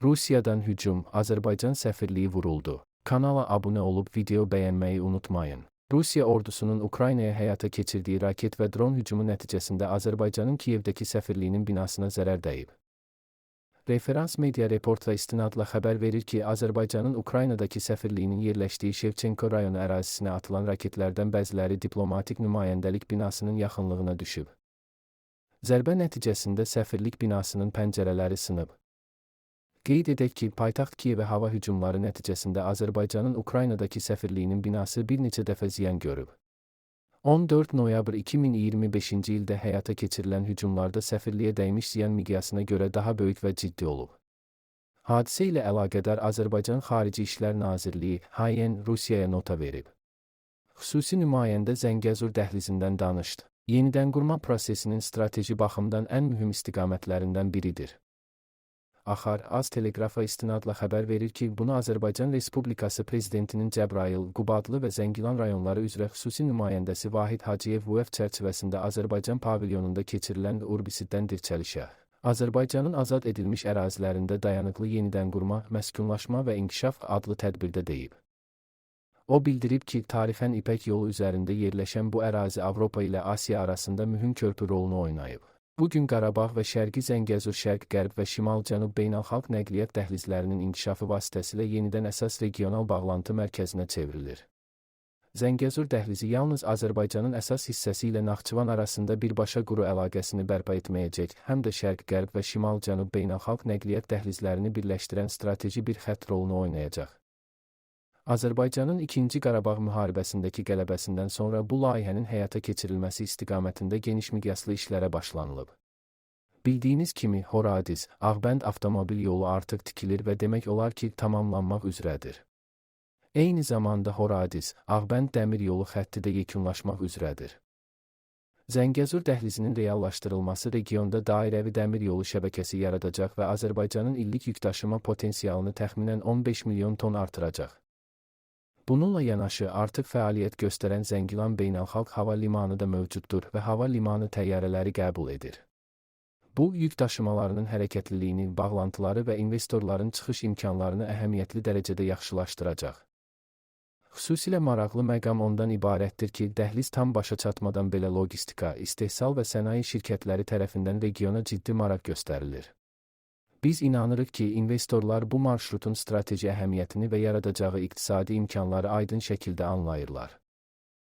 Rusiyadan hücum, Azərbaycan səfirliyi vuruldu. Kanala abunə olub video bəyənməyi unutmayın. Rusiya ordusunun Ukraynaya həyata keçirdiyi raket və dron hücumu nəticəsində Azərbaycanın Kiyevdəki səfirliyinin binasına zərər dəyib. Referans media reportla istinadla xəbər verir ki, Azərbaycanın Ukraynadakı səfirliyinin yerləşdiyi Şevçenko rayonu ərazisinə atılan raketlərdən bəziləri diplomatik nümayəndəlik binasının yaxınlığına düşüb. Zərbə nəticəsində səfirlik binasının pəncərələri sınıb. Qeyd edək ki, paytaxt Kiyevə hava hücumları nəticəsində Azərbaycanın Ukraynadakı səfirliyinin binası bir neçə dəfə ziyan görüb. 14 noyabr 2025-ci ildə həyata keçirilən hücumlarda səfirliyə dəymiş ziyan miqyasına görə daha böyük və ciddi olub. Hadisə ilə əlaqədar Azərbaycan Xarici İşlər Nazirliyi (HN) Rusiyaya nota verib. Xüsusi nümayəndə Zəngəzur dəhlizindən danışdı. Yenidənqurma prosesinin strateji baxımdan ən mühüm istiqamətlərindən biridir. Axar Az Teleqrafa istinadla xəbər verir ki, bunu Azərbaycan Respublikası Prezidentinin Cəbrayıl, Qubadlı və Zəngilan rayonları üzrə xüsusi nümayəndəsi Vahid Hacıyev UF çərçivəsində Azərbaycan pavilyonunda keçirilən Urbisidən dirçəlişə, Azərbaycanın azad edilmiş ərazilərində dayanıqlı yenidənqurma, məskunlaşma və inkişaf adlı tədbirdə deyib. O bildirib ki, tarixən İpək yolu üzərində yerləşən bu ərazi Avropa ilə Asiya arasında mühüm körpü rolunu oynayıb. Bugün Qarabağ və Şərqi Zəngəzur Şərq-Qərb və Şimal-Cənub beynəlxalq nəqliyyat dəhlizlərinin inkişafı vasitəsilə yenidən əsas regional bağlantı mərkəzinə çevrilir. Zəngəzur dəhlizi yalnız Azərbaycanın əsas hissəsi ilə Naxçıvan arasında birbaşa quru əlaqəsini bərpa etməyəcək, həm də Şərq-Qərb və Şimal-Cənub beynəlxalq nəqliyyat dəhlizlərini birləşdirən strateji bir xətt rolunu oynayacaq. Azərbaycanın 2-ci Qarabağ müharibəsindəki qələbəsindən sonra bu layihənin həyata keçirilməsi istiqamətində geniş miqyaslı işlərə başlanılıb. Bildiyiniz kimi, Horadiz-Ağbənd avtomobil yolu artıq tikilir və demək olar ki, tamamlanmaq üzrədir. Eyni zamanda Horadiz-Ağbənd dəmir yolu xətti də yekunlaşmaq üzrədir. Zəngəzur dəhlizinin reallaşdırılması regionda dairəvi dəmir yolu şəbəkəsi yaradacaq və Azərbaycanın illik yükdaşıma potensialını təxminən 15 milyon ton artıracaq. Bununla yanaşı artıq fəaliyyət göstərən Zəngilan Beynəlxalq Hava Limanı da mövcuddur və hava limanı təyyarələri qəbul edir. Bu, yük daşımalarının hərəkətliliyini, bağlantıları və investorların çıxış imkanlarını əhəmiyyətli dərəcədə yaxşılaşdıracaq. Xüsusilə maraqlı məqam ondan ibarətdir ki, dəhliz tam başa çatmadan belə logistika, istehsal və sənaye şirkətləri tərəfindən regiona ciddi maraq göstərilir. Biz inanırıq ki, investorlar bu marşrutun strateji əhəmiyyətini və yaradacağı iqtisadi imkanları aydın şəkildə anlayırlar.